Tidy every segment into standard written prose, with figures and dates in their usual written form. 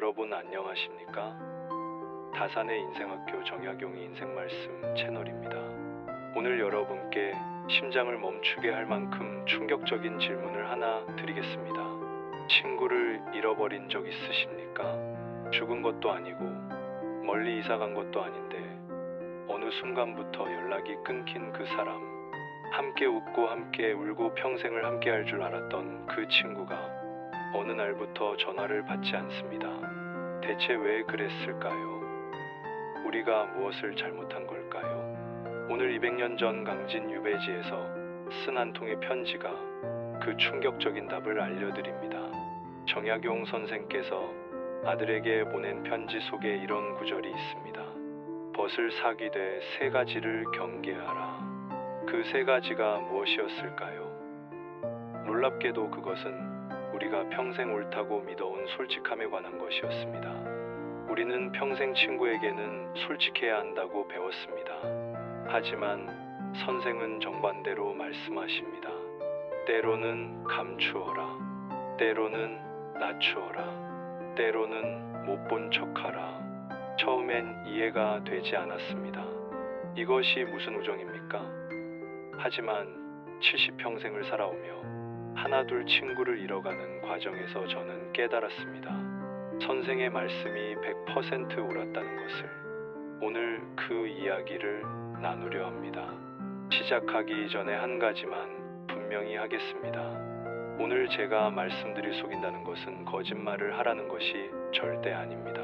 여러분 안녕하십니까? 다산의 인생학교 정약용의 인생말씀 채널입니다. 오늘 여러분께 심장을 멈추게 할 만큼 충격적인 질문을 하나 드리겠습니다. 친구를 잃어버린 적 있으십니까? 죽은 것도 아니고 멀리 이사간 것도 아닌데 어느 순간부터 연락이 끊긴 그 사람, 함께 웃고 함께 울고 평생을 함께 할 줄 알았던 그 친구가 어느 날부터 전화를 받지 않습니다. 대체 왜 그랬을까요? 우리가 무엇을 잘못한 걸까요? 오늘 200년 전 강진 유배지에서 쓴 한 통의 편지가 그 충격적인 답을 알려드립니다. 정약용 선생께서 아들에게 보낸 편지 속에 이런 구절이 있습니다. 벗을 사귀되 세 가지를 경계하라. 그 세 가지가 무엇이었을까요? 놀랍게도 그것은 우리가 평생 옳다고 믿어온 솔직함에 관한 것이었습니다. 우리는 평생 친구에게는 솔직해야 한다고 배웠습니다. 하지만 선생은 정반대로 말씀하십니다. 때로는 감추어라. 때로는 낮추어라. 때로는 못 본 척하라. 처음엔 이해가 되지 않았습니다. 이것이 무슨 우정입니까? 하지만 70평생을 살아오며 하나둘 친구를 잃어가는 과정에서 저는 깨달았습니다. 선생의 말씀이 100% 옳았다는 것을. 오늘 그 이야기를 나누려 합니다. 시작하기 전에 한 가지만 분명히 하겠습니다. 오늘 제가 말씀드릴 속인다는 것은 거짓말을 하라는 것이 절대 아닙니다.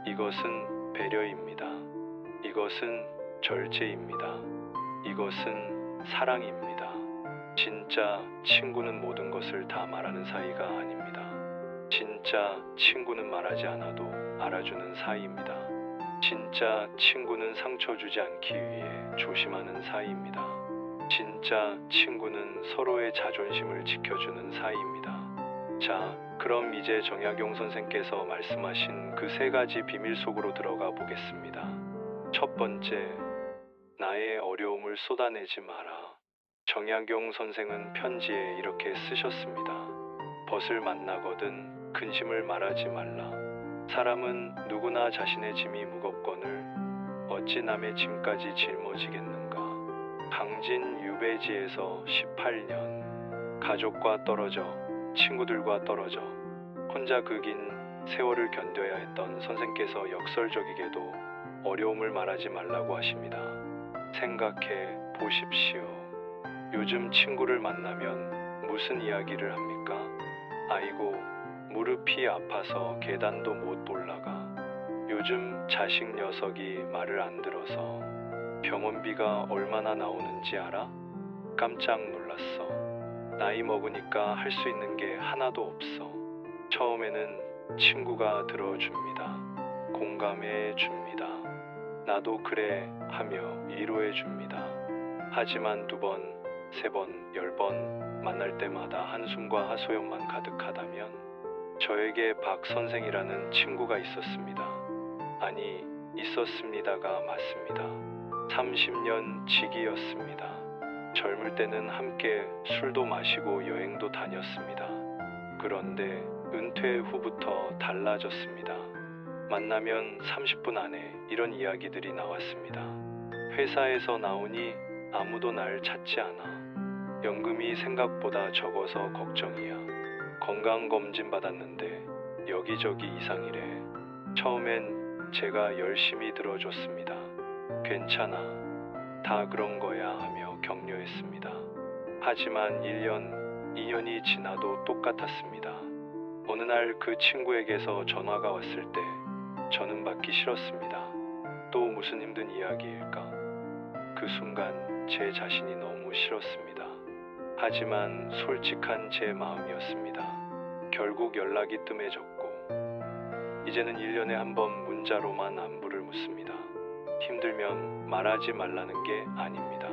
이것은 배려입니다. 이것은 절제입니다. 이것은 사랑입니다. 진짜 친구는 모든 것을 다 말하는 사이가 아닙니다. 진짜 친구는 말하지 않아도 알아주는 사이입니다. 진짜 친구는 상처 주지 않기 위해 조심하는 사이입니다. 진짜 친구는 서로의 자존심을 지켜주는 사이입니다. 자, 그럼 이제 정약용 선생께서 말씀하신 그 세 가지 비밀 속으로 들어가 보겠습니다. 첫 번째, 나의 어려움을 쏟아내지 마라. 정약용 선생은 편지에 이렇게 쓰셨습니다. 벗을 만나거든 근심을 말하지 말라. 사람은 누구나 자신의 짐이 무겁거늘 어찌 남의 짐까지 짊어지겠는가. 강진 유배지에서 18년 가족과 떨어져 친구들과 떨어져 혼자 그 긴 세월을 견뎌야 했던 선생께서 역설적이게도 어려움을 말하지 말라고 하십니다. 생각해 보십시오. 요즘 친구를 만나면 무슨 이야기를 합니까? 아이고, 무릎이 아파서 계단도 못 올라가. 요즘 자식 녀석이 말을 안 들어서 병원비가 얼마나 나오는지 알아? 깜짝 놀랐어. 나이 먹으니까 할 수 있는 게 하나도 없어. 처음에는 친구가 들어줍니다. 공감해 줍니다. 나도 그래 하며 위로해 줍니다. 하지만 2번, 3번, 10번 만날 때마다 한숨과 하소연만 가득하다면 저에게 박 선생이라는 친구가 있었습니다. 아니, 있었습니다가 맞습니다. 30년 지기였습니다. 젊을 때는 함께 술도 마시고 여행도 다녔습니다. 그런데 은퇴 후부터 달라졌습니다. 만나면 30분 안에 이런 이야기들이 나왔습니다. 회사에서 나오니 아무도 날 찾지 않아. 연금이 생각보다 적어서 걱정이야. 건강검진 받았는데 여기저기 이상이래. 처음엔 제가 열심히 들어줬습니다. 괜찮아. 다 그런 거야 하며 격려했습니다. 하지만 1년, 2년이 지나도 똑같았습니다. 어느 날 그 친구에게서 전화가 왔을 때 저는 받기 싫었습니다. 또 무슨 힘든 이야기일까? 그 순간 제 자신이 너무 싫었습니다. 하지만 솔직한 제 마음이었습니다. 결국 연락이 뜸해졌고 이제는 1년에 한 번 문자로만 안부를 묻습니다. 힘들면 말하지 말라는 게 아닙니다.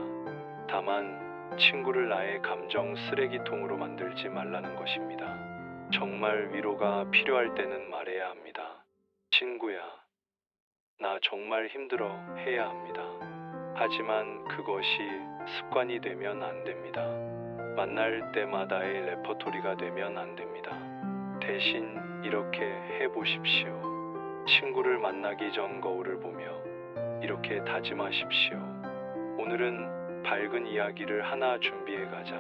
다만 친구를 나의 감정 쓰레기통으로 만들지 말라는 것입니다. 정말 위로가 필요할 때는 말해야 합니다. 친구야, 나 정말 힘들어 해야 합니다. 하지만 그것이 습관이 되면 안 됩니다. 만날 때마다의 레퍼토리가 되면 안 됩니다. 대신 이렇게 해보십시오. 친구를 만나기 전 거울을 보며 이렇게 다짐하십시오. 오늘은 밝은 이야기를 하나 준비해 가자.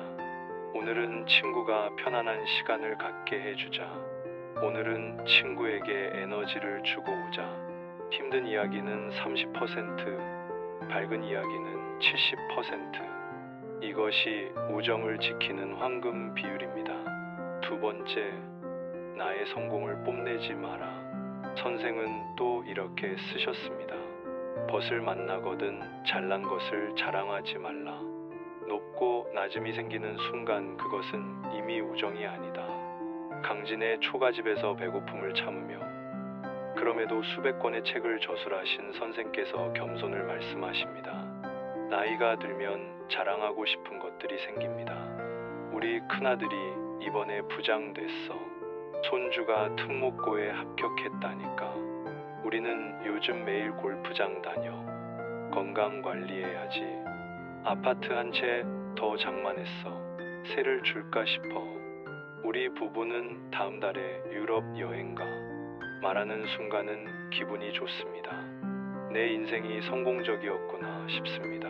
오늘은 친구가 편안한 시간을 갖게 해주자. 오늘은 친구에게 에너지를 주고 오자. 힘든 이야기는 30%, 밝은 이야기는 70%. 이것이 우정을 지키는 황금 비율입니다. 두 번째, 나의 성공을 뽐내지 마라. 선생은 또 이렇게 쓰셨습니다. 벗을 만나거든 잘난 것을 자랑하지 말라. 높고 낮음이 생기는 순간 그것은 이미 우정이 아니다. 강진의 초가집에서 배고픔을 참으며 그럼에도 수백 권의 책을 저술하신 선생께서 겸손을 말씀하십니다. 나이가 들면 자랑하고 싶은 것들이 생깁니다. 우리 큰아들이 이번에 부장 됐어. 손주가 특목고에 합격했다니까. 우리는 요즘 매일 골프장 다녀. 건강 관리해야지. 아파트 한 채 더 장만했어. 세를 줄까 싶어. 우리 부부는 다음 달에 유럽 여행 가. 말하는 순간은 기분이 좋습니다. 내 인생이 성공적이었구나 싶습니다.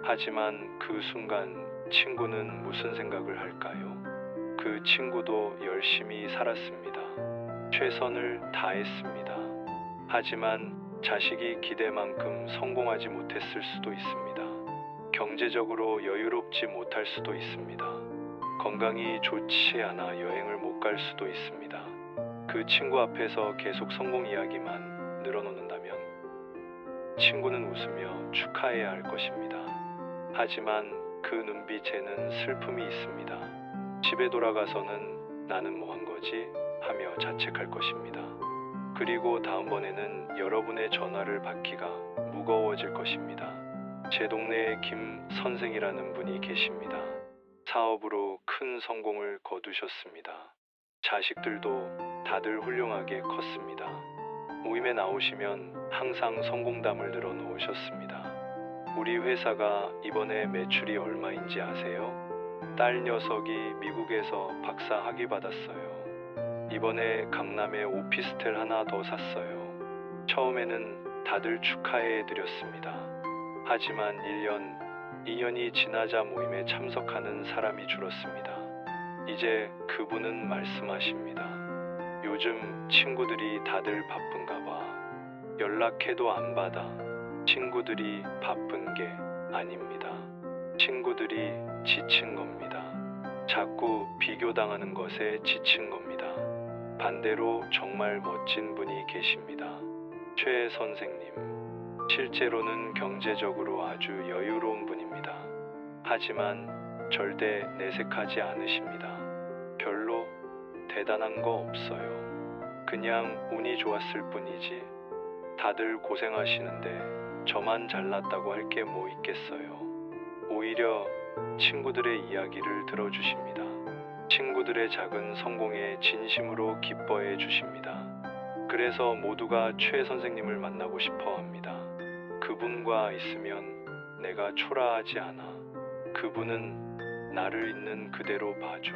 하지만 그 순간 친구는 무슨 생각을 할까요? 그 친구도 열심히 살았습니다. 최선을 다했습니다. 하지만 자식이 기대만큼 성공하지 못했을 수도 있습니다. 경제적으로 여유롭지 못할 수도 있습니다. 건강이 좋지 않아 여행을 못 갈 수도 있습니다. 그 친구 앞에서 계속 성공 이야기만 늘어놓는다면 친구는 웃으며 축하해야 할 것입니다. 하지만 그 눈빛에는 슬픔이 있습니다. 집에 돌아가서는 나는 뭐 한 거지? 하며 자책할 것입니다. 그리고 다음번에는 여러분의 전화를 받기가 무거워질 것입니다. 제 동네에 김 선생이라는 분이 계십니다. 사업으로 큰 성공을 거두셨습니다. 자식들도 다들 훌륭하게 컸습니다. 모임에 나오시면 항상 성공담을 늘어놓으셨습니다. 우리 회사가 이번에 매출이 얼마인지 아세요? 딸 녀석이 미국에서 박사 학위 받았어요. 이번에 강남에 오피스텔 하나 더 샀어요. 처음에는 다들 축하해 드렸습니다. 하지만 1년, 2년이 지나자 모임에 참석하는 사람이 줄었습니다. 이제 그분은 말씀하십니다. 요즘 친구들이 다들 바쁜가 봐. 연락해도 안 받아. 친구들이 바쁜 게 아닙니다. 친구들이 지친 겁니다. 자꾸 비교당하는 것에 지친 겁니다. 반대로 정말 멋진 분이 계십니다. 최 선생님. 실제로는 경제적으로 아주 여유로운 분입니다. 하지만 절대 내색하지 않으십니다. 별로 대단한 거 없어요. 그냥 운이 좋았을 뿐이지. 다들 고생하시는데 저만 잘났다고 할 게 뭐 있겠어요. 오히려 친구들의 이야기를 들어주십니다. 친구들의 작은 성공에 진심으로 기뻐해 주십니다. 그래서 모두가 최 선생님을 만나고 싶어 합니다. 그분과 있으면 내가 초라하지 않아. 그분은 나를 있는 그대로 봐줘.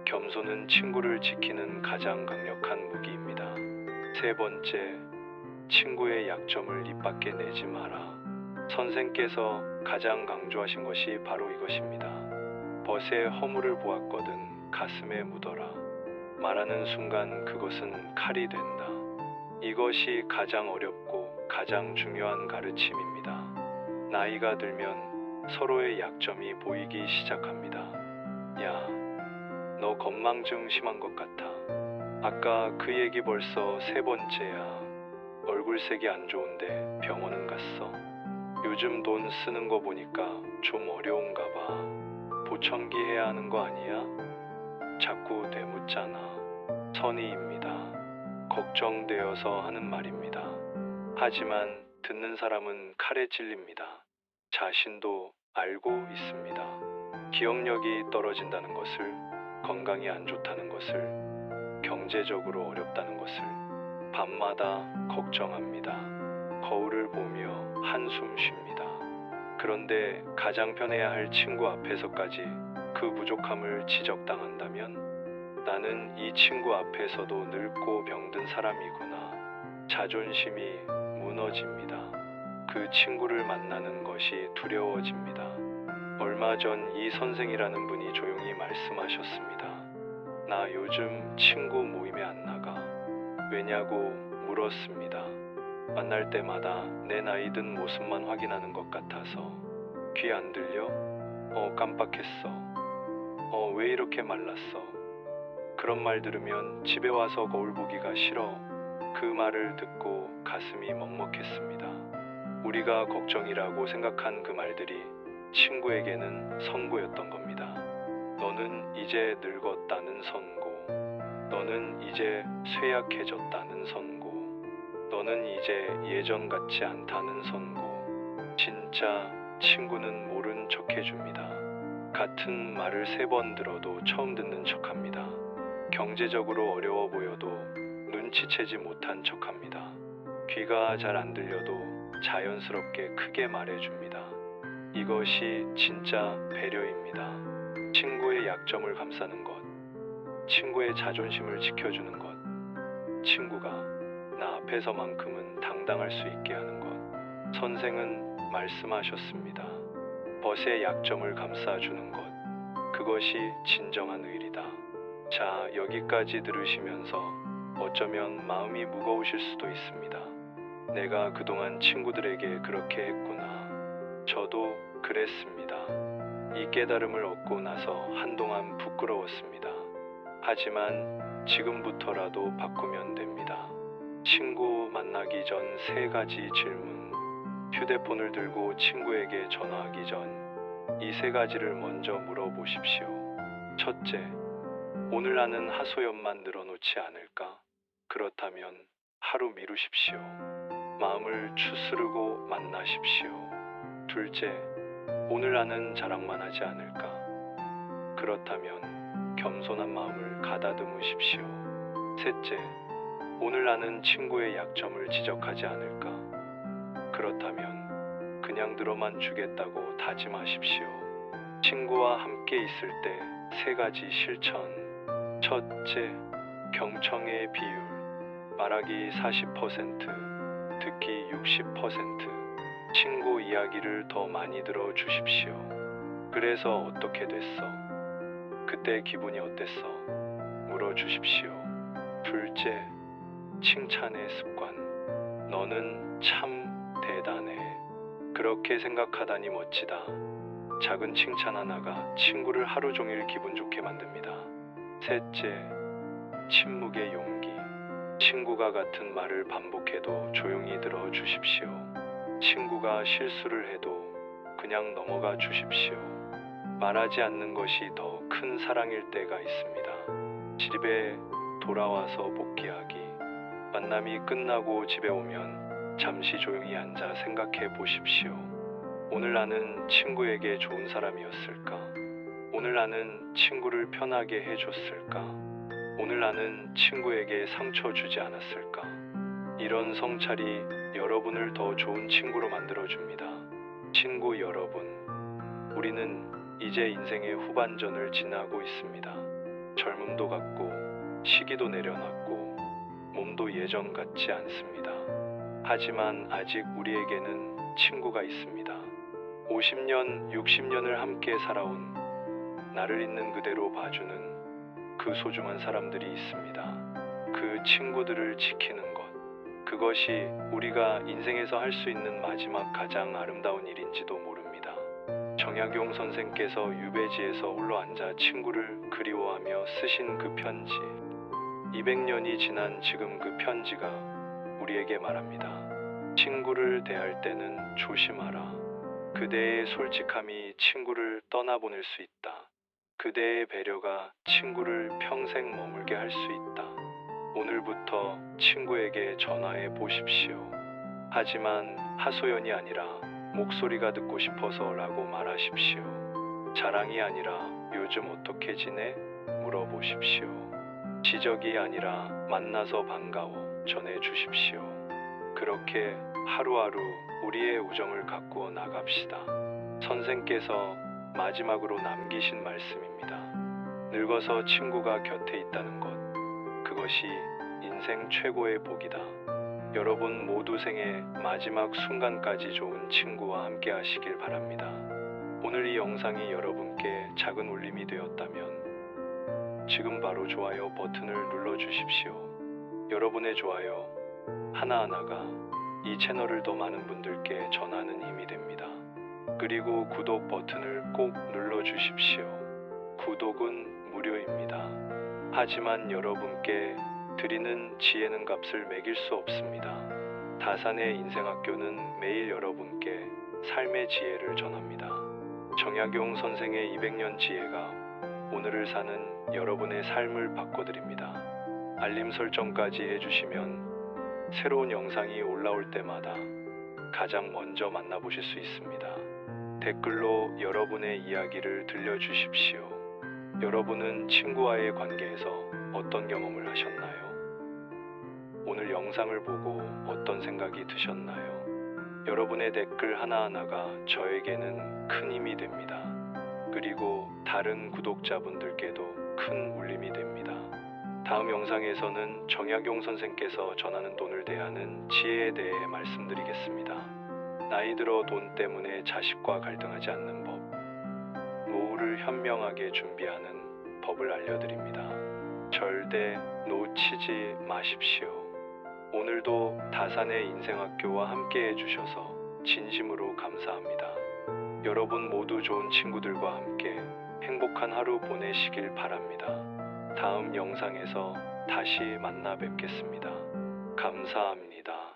겸손은 친구를 지키는 가장 강력한 무기입니다. 세 번째, 친구의 약점을 입 밖에 내지 마라. 선생께서 가장 강조하신 것이 바로 이것입니다. 벗의 허물을 보았거든 가슴에 묻어라. 말하는 순간 그것은 칼이 된다. 이것이 가장 어렵고 가장 중요한 가르침입니다. 나이가 들면 서로의 약점이 보이기 시작합니다. 야, 너 건망증 심한 것 같아. 아까 그 얘기 벌써 세 번째야. 얼굴색이 안 좋은데 병원은 갔어? 요즘 돈 쓰는 거 보니까 좀 어려운가 봐. 보청기 해야 하는 거 아니야? 자꾸 뇌묻잖아. 선의입니다. 걱정되어서 하는 말입니다. 하지만 듣는 사람은 칼에 찔립니다. 자신도 알고 있습니다. 기억력이 떨어진다는 것을, 건강이 안 좋다는 것을, 경제적으로 어렵다는 것을 밤마다 걱정합니다. 거울을 보며 한숨 쉽니다. 그런데 가장 편해야 할 친구 앞에서까지 그 부족함을 지적당한다면 나는 이 친구 앞에서도 늙고 병든 사람이구나. 자존심이 무너집니다. 그 친구를 만나는 것이 두려워집니다. 얼마 전 이 선생이라는 분이 조용히 말씀하셨습니다. 나 요즘 친구 모임에 안 나가. 왜냐고 물었습니다. 만날 때마다 내 나이 든 모습만 확인하는 것 같아서. 귀 안 들려? 깜빡했어. 왜 이렇게 말랐어? 그런 말 들으면 집에 와서 거울 보기가 싫어. 그 말을 듣고 가슴이 먹먹했습니다. 우리가 걱정이라고 생각한 그 말들이 친구에게는 선고였던 겁니다. 너는 이제 늙었다는 선고. 너는 이제 쇠약해졌다는 선고. 너는 이제 예전 같지 않다는 선고. 진짜 친구는 모른 척 해줍니다. 같은 말을 3번 들어도 처음 듣는 척합니다. 경제적으로 어려워 보여도 눈치채지 못한 척합니다. 귀가 잘 안 들려도 자연스럽게 크게 말해줍니다. 이것이 진짜 배려입니다. 친구의 약점을 감싸는 것, 친구의 자존심을 지켜주는 것, 친구가 나 앞에서만큼은 당당할 수 있게 하는 것. 선생은 말씀하셨습니다. 벗의 약점을 감싸주는 것, 그것이 진정한 의리다. 자, 여기까지 들으시면서 어쩌면 마음이 무거우실 수도 있습니다. 내가 그동안 친구들에게 그렇게 했구나. 저도 그랬습니다. 이 깨달음을 얻고 나서 한동안 부끄러웠습니다. 하지만 지금부터라도 바꾸면 됩니다. 친구 만나기 전 3가지 질문. 휴대폰을 들고 친구에게 전화하기 전 이 3가지를 먼저 물어보십시오. 첫째, 오늘 나는 하소연만 늘어놓지 않을까? 그렇다면 하루 미루십시오. 마음을 추스르고 만나십시오. 둘째, 오늘 나는 자랑만 하지 않을까? 그렇다면 겸손한 마음을 가다듬으십시오. 셋째, 오늘 나는 친구의 약점을 지적하지 않을까? 그렇다면 그냥 들어만 주겠다고 다짐하십시오. 친구와 함께 있을 때 3가지 실천. 첫째, 경청의 비율. 말하기 40%, 듣기 60%. 친구 이야기를 더 많이 들어주십시오. 그래서 어떻게 됐어? 그때 기분이 어땠어? 물어주십시오. 둘째, 칭찬의 습관. 너는 참 대단해. 그렇게 생각하다니 멋지다. 작은 칭찬 하나가 친구를 하루 종일 기분 좋게 만듭니다. 셋째, 침묵의 용기. 친구가 같은 말을 반복해도 조용히 들어주십시오. 친구가 실수를 해도 그냥 넘어가 주십시오. 말하지 않는 것이 더 큰 사랑일 때가 있습니다. 집에 돌아와서 복귀하기. 만남이 끝나고 집에 오면 잠시 조용히 앉아 생각해 보십시오. 오늘 나는 친구에게 좋은 사람이었을까? 오늘 나는 친구를 편하게 해줬을까? 오늘 나는 친구에게 상처 주지 않았을까? 이런 성찰이 여러분을 더 좋은 친구로 만들어줍니다. 친구 여러분, 우리는 이제 인생의 후반전을 지나고 있습니다. 젊음도 갔고, 시기도 내려놨고, 몸도 예전 같지 않습니다. 하지만 아직 우리에게는 친구가 있습니다. 50년, 60년을 함께 살아온 나를 있는 그대로 봐주는 그 소중한 사람들이 있습니다. 그 친구들을 지키는 것, 그것이 우리가 인생에서 할 수 있는 마지막 가장 아름다운 일인지도 모릅니다. 정약용 선생께서 유배지에서 홀로 앉아 친구를 그리워하며 쓰신 그 편지, 200년이 지난 지금 그 편지가 우리에게 말합니다. 친구를 대할 때는 조심하라. 그대의 솔직함이 친구를 떠나보낼 수 있다. 그대의 배려가 친구를 평생 머물게 할 수 있다. 오늘부터 친구에게 전화해 보십시오. 하지만 하소연이 아니라 목소리가 듣고 싶어서라고 말하십시오. 자랑이 아니라 요즘 어떻게 지내? 물어보십시오. 지적이 아니라 만나서 반가워 전해주십시오. 그렇게 하루하루 우리의 우정을 가꾸어 나갑시다. 선생께서 마지막으로 남기신 말씀입니다. 늙어서 친구가 곁에 있다는 것, 그것이 인생 최고의 복이다. 여러분 모두 생의 마지막 순간까지 좋은 친구와 함께 하시길 바랍니다. 오늘 이 영상이 여러분께 작은 울림이 되었다면 지금 바로 좋아요 버튼을 눌러주십시오. 여러분의 좋아요 하나하나가 이 채널을 더 많은 분들께 전하는 힘이 됩니다. 그리고 구독 버튼을 꼭 눌러주십시오. 구독은 무료입니다. 하지만 여러분께 드리는 지혜는 값을 매길 수 없습니다. 다산의 인생학교는 매일 여러분께 삶의 지혜를 전합니다. 정약용 선생의 200년 지혜가 오늘을 사는 여러분의 삶을 바꿔드립니다. 알림 설정까지 해주시면 새로운 영상이 올라올 때마다 가장 먼저 만나보실 수 있습니다. 댓글로 여러분의 이야기를 들려주십시오. 여러분은 친구와의 관계에서 어떤 경험을 하셨나요? 오늘 영상을 보고 어떤 생각이 드셨나요? 여러분의 댓글 하나하나가 저에게는 큰 힘이 됩니다. 그리고 다른 구독자분들께도 큰 울림이 됩니다. 다음 영상에서는 정약용 선생께서 전하는 돈을 대하는 지혜에 대해 말씀드리겠습니다. 나이 들어 돈 때문에 자식과 갈등하지 않는 법, 노후를 현명하게 준비하는 법을 알려드립니다. 절대 놓치지 마십시오. 오늘도 다산의 인생학교와 함께 해주셔서 진심으로 감사합니다. 여러분 모두 좋은 친구들과 함께 행복한 하루 보내시길 바랍니다. 다음 영상에서 다시 만나 뵙겠습니다. 감사합니다.